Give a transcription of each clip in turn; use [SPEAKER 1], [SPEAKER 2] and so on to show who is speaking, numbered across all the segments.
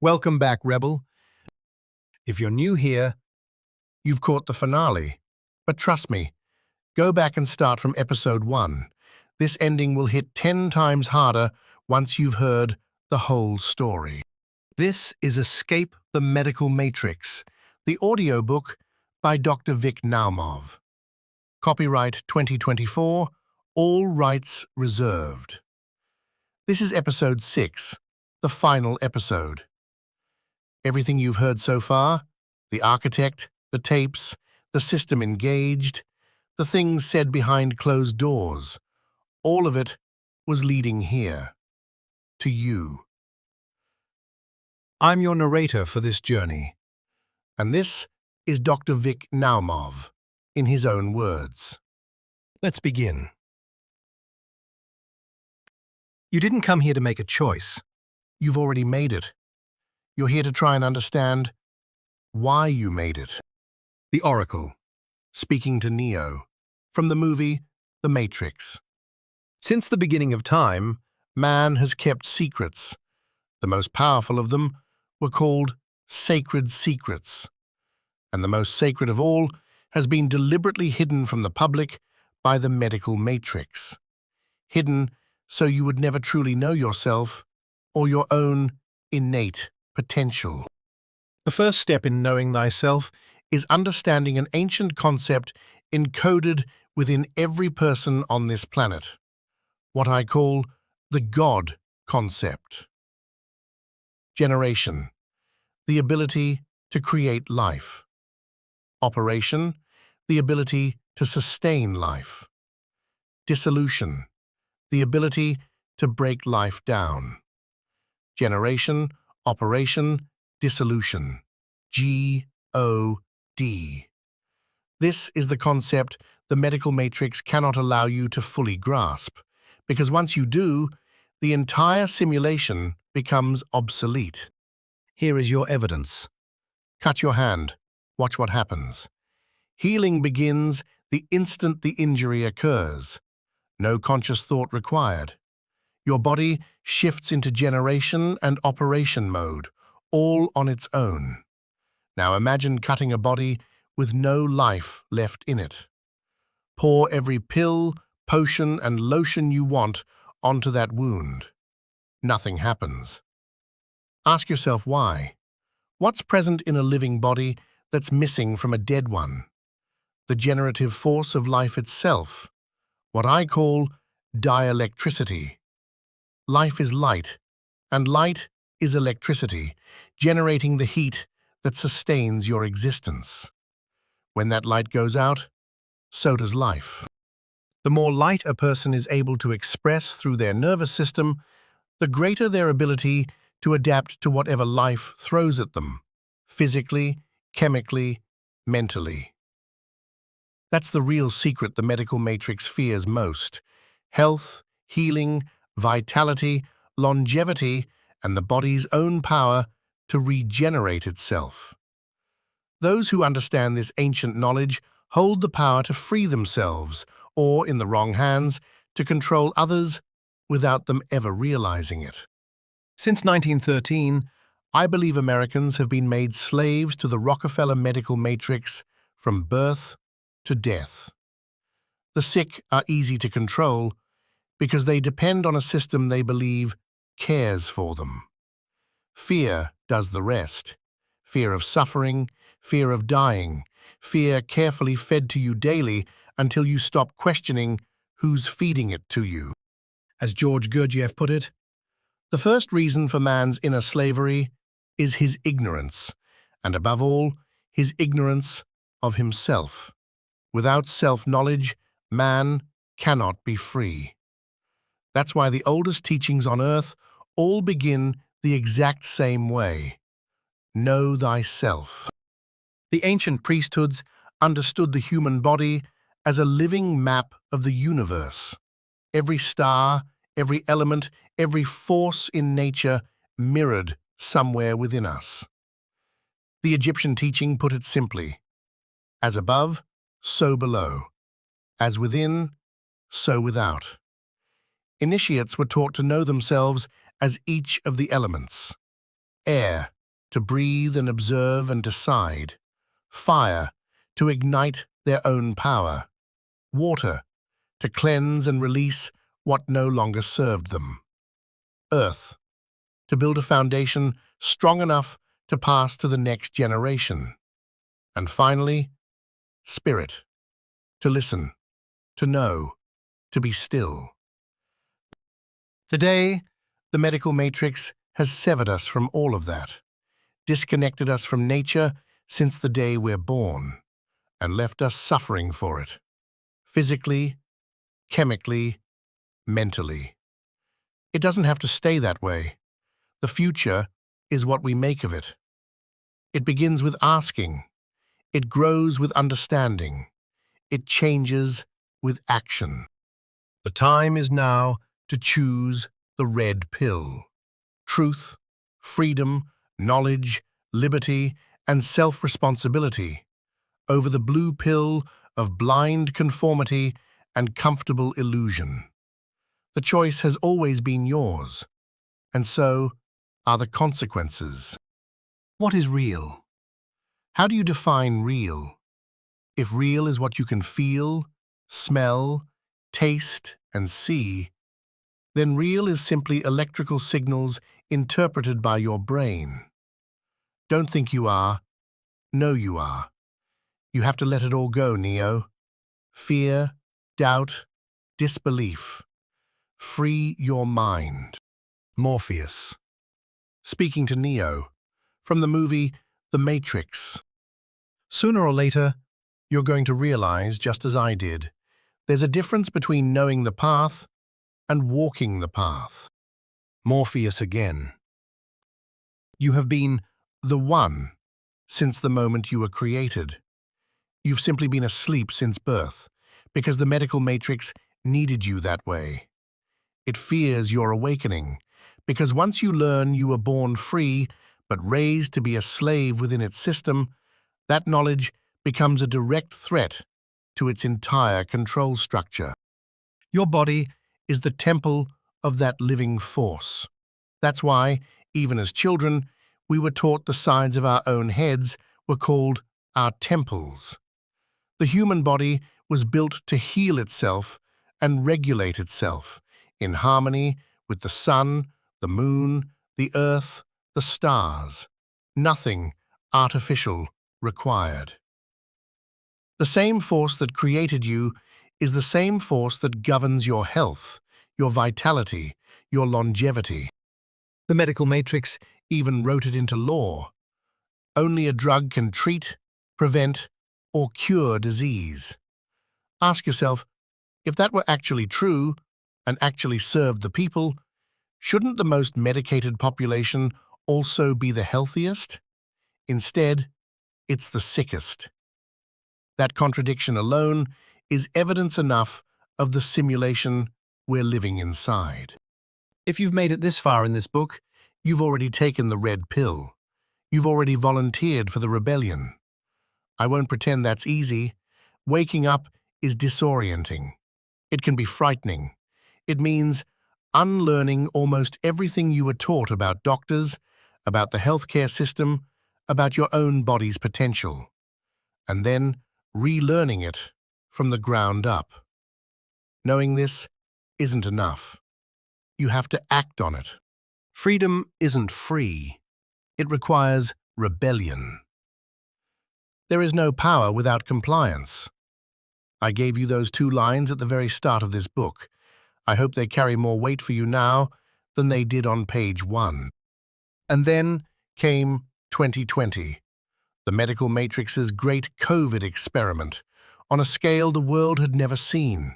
[SPEAKER 1] Welcome back, Rebel. If you're new here, you've caught the finale. But trust me, go back and start from episode 1. This ending will hit 10 times harder once you've heard the whole story. This is Escape the Medical Matrix, the audiobook by Dr. Vic Naumov. Copyright 2024, all rights reserved. This is episode 6, the final episode. Everything you've heard so far, the architect, the tapes, the system engaged, the things said behind closed doors, all of it was leading here, to you. I'm your narrator for this journey, and this is Dr. Vic Naumov, in his own words. Let's begin. You didn't come here to make a choice. You've already made it. You're here to try and understand why you made it. The Oracle, speaking to Neo, from the movie The Matrix. Since the beginning of time, man has kept secrets. The most powerful of them were called sacred secrets. And the most sacred of all has been deliberately hidden from the public by the medical matrix. Hidden so you would never truly know yourself or your own innate potential. The first step in knowing thyself is understanding an ancient concept encoded within every person on this planet, what I call the God concept. Generation, the ability to create life. Operation, the ability to sustain life. Dissolution, the ability to break life down. Generation, operation, dissolution. G-O-D. This is the concept the medical matrix cannot allow you to fully grasp, because once you do, the entire simulation becomes obsolete. Here is your evidence. Cut your hand. Watch what happens. Healing begins the instant the injury occurs. No conscious thought required. Your body shifts into generation and operation mode, all on its own. Now imagine cutting a body with no life left in it. Pour every pill, potion, and lotion you want onto that wound. Nothing happens. Ask yourself why. What's present in a living body that's missing from a dead one? The generative force of life itself, what I call dielectricity. Life is light, and light is electricity, generating the heat that sustains your existence. When that light goes out, so does life. The more light a person is able to express through their nervous system, the greater their ability to adapt to whatever life throws at them, physically, chemically, mentally. That's the real secret the medical matrix fears most. Health, healing, vitality, longevity, and the body's own power to regenerate itself. Those who understand this ancient knowledge hold the power to free themselves, or, in the wrong hands, to control others without them ever realizing it. Since 1913, I believe Americans have been made slaves to the Rockefeller medical matrix from birth to death. The sick are easy to control because they depend on a system they believe cares for them. Fear does the rest. Fear of suffering, fear of dying, fear carefully fed to you daily until you stop questioning who's feeding it to you. As George Gurdjieff put it, the first reason for man's inner slavery is his ignorance, and above all, his ignorance of himself. Without self-knowledge, man cannot be free. That's why the oldest teachings on earth all begin the exact same way. Know thyself. The ancient priesthoods understood the human body as a living map of the universe. Every star, every element, every force in nature mirrored somewhere within us. The Egyptian teaching put it simply, as above, so below. As within, so without. Initiates were taught to know themselves as each of the elements: air, to breathe and observe and decide, fire to ignite their own power, water to cleanse and release what no longer served them, earth to build a foundation strong enough to pass to the next generation, and finally, spirit to listen, to know, to be still. Today, the medical matrix has severed us from all of that, disconnected us from nature since the day we're born, and left us suffering for it, physically, chemically, mentally. It doesn't have to stay that way. The future is what we make of it. It begins with asking. It grows with understanding. It changes with action. The time is now to choose the red pill. Truth, freedom, knowledge, liberty, and self-responsibility over the blue pill of blind conformity and comfortable illusion. The choice has always been yours, and so are the consequences. What is real? How do you define real? If real is what you can feel, smell, taste, and see, then real is simply electrical signals interpreted by your brain. Don't think you are. Know you are. You have to let it all go, Neo. Fear, doubt, disbelief. Free your mind. Morpheus. Speaking to Neo, from the movie The Matrix. Sooner or later, you're going to realize, just as I did, there's a difference between knowing the path and walking the path. Morpheus again. You have been the one since the moment you were created. You've simply been asleep since birth, because the medical matrix needed you that way. It fears your awakening, because once you learn you were born free but raised to be a slave within its system, that knowledge becomes a direct threat to its entire control structure. Your body is the temple of that living force. That's why, even as children, we were taught the sides of our own heads were called our temples. The human body was built to heal itself and regulate itself in harmony with the sun, the moon, the earth, the stars. Nothing artificial required. The same force that created you is the same force that governs your health, your vitality, your longevity. The medical matrix even wrote it into law. Only a drug can treat, prevent, or cure disease. Ask yourself, if that were actually true and actually served the people, shouldn't the most medicated population also be the healthiest? Instead, it's the sickest. That contradiction alone is evidence enough of the simulation we're living inside. If you've made it this far in this book, you've already taken the red pill. You've already volunteered for the rebellion. I won't pretend that's easy. Waking up is disorienting. It can be frightening. It means unlearning almost everything you were taught about doctors, about the healthcare system, about your own body's potential, and then relearning it from the ground up. Knowing this isn't enough. You have to act on it. Freedom isn't free. It requires rebellion. There is no power without compliance. I gave you those 2 lines at the very start of this book. I hope they carry more weight for you now than they did on page 1. And then came 2020, the medical matrix's great COVID experiment, on a scale the world had never seen.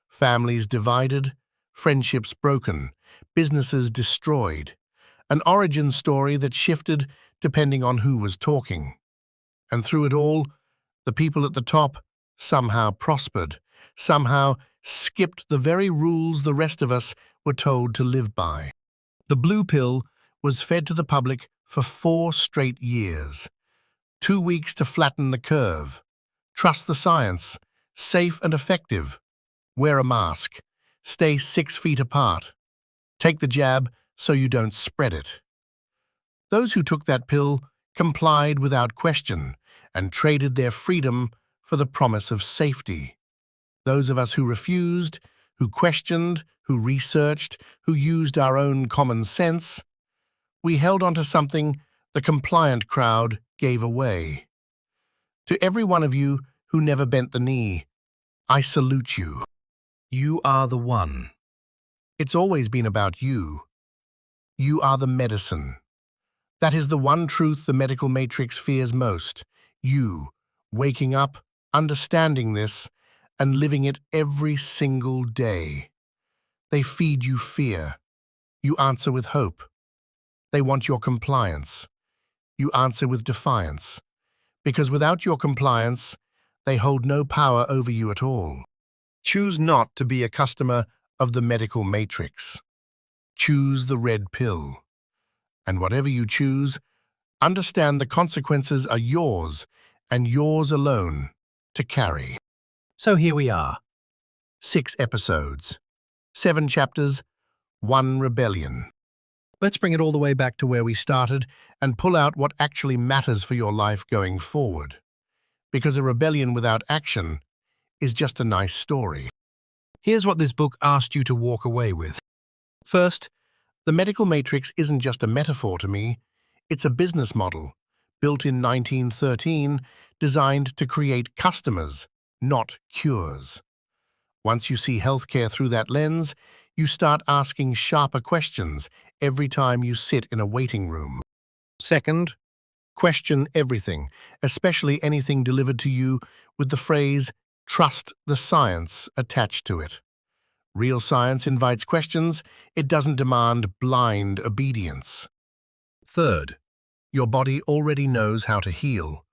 [SPEAKER 1] Families divided, friendships broken, businesses destroyed. An origin story that shifted depending on who was talking. And through it all, the people at the top somehow prospered, somehow skipped the very rules the rest of us were told to live by. The blue pill was fed to the public for 4 straight years. 2 weeks to flatten the curve. Trust the science. Safe and effective. Wear a mask. Stay 6 feet apart. Take the jab so you don't spread it. Those who took that pill complied without question and traded their freedom for the promise of safety. Those of us who refused, who questioned, who researched, who used our own common sense, we held on to something the compliant crowd gave away. To every one of you who never bent the knee, I salute you. You are the one. It's always been about you. You are the medicine. That is the one truth the medical matrix fears most. You, waking up, understanding this, and living it every single day. They feed you fear. You answer with hope. They want your compliance. You answer with defiance. Because without your compliance, they hold no power over you at all. Choose not to be a customer of the medical matrix. Choose the red pill. And whatever you choose, understand the consequences are yours and yours alone to carry. So here we are. 6 episodes, 7 chapters, 1 rebellion. Let's bring it all the way back to where we started and pull out what actually matters for your life going forward. Because a rebellion without action is just a nice story. Here's what this book asked you to walk away with. First, the medical matrix isn't just a metaphor to me, it's a business model, built in 1913, designed to create customers, not cures. Once you see healthcare through that lens, you start asking sharper questions every time you sit in a waiting room. Second, question everything, especially anything delivered to you with the phrase, "Trust the science," attached to it. Real science invites questions, it doesn't demand blind obedience. Third, your body already knows how to heal.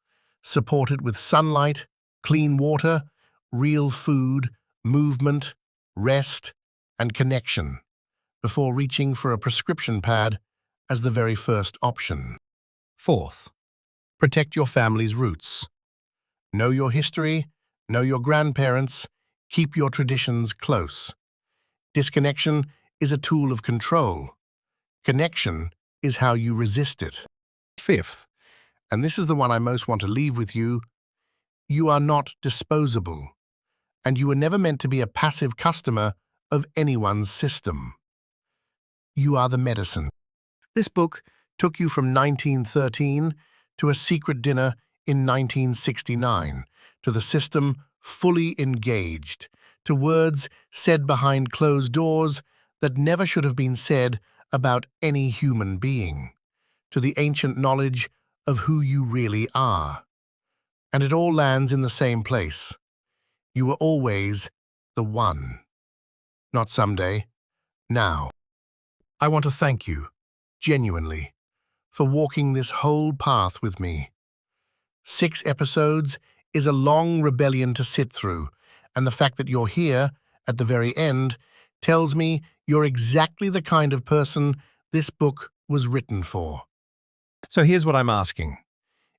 [SPEAKER 1] Support it with sunlight, clean water, real food, movement, rest, and connection, before reaching for a prescription pad as the very first option. Fourth, protect your family's roots. Know your history, know your grandparents, keep your traditions close. Disconnection is a tool of control. Connection is how you resist it. Fifth, and this is the one I most want to leave with you, you are not disposable, and you were never meant to be a passive customer of anyone's system. You are the medicine. This book took you from 1913 to a secret dinner in 1969, to the system fully engaged, to words said behind closed doors that never should have been said about any human being, to the ancient knowledge of who you really are. And it all lands in the same place. You were always the one. Not someday, now. I want to thank you, genuinely, for walking this whole path with me. 6 episodes is a long rebellion to sit through, and the fact that you're here, at the very end, tells me you're exactly the kind of person this book was written for. So here's what I'm asking.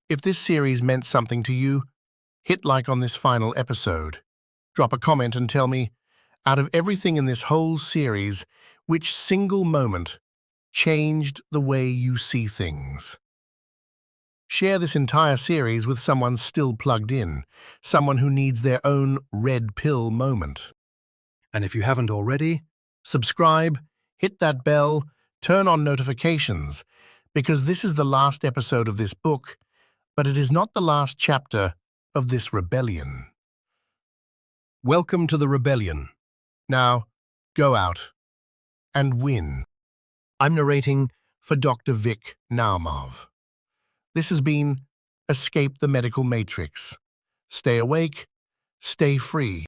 [SPEAKER 1] If this series meant something to you, hit like on this final episode. Drop a comment and tell me, out of everything in this whole series, which single moment changed the way you see things. Share this entire series with someone still plugged in, someone who needs their own red pill moment. And if you haven't already, subscribe, hit that bell, turn on notifications, because this is the last episode of this book, but it is not the last chapter of this rebellion. Welcome to the rebellion. Now, go out and win. I'm narrating for Dr. Vic Naumov. This has been Escape the Medical Matrix. Stay awake, stay free.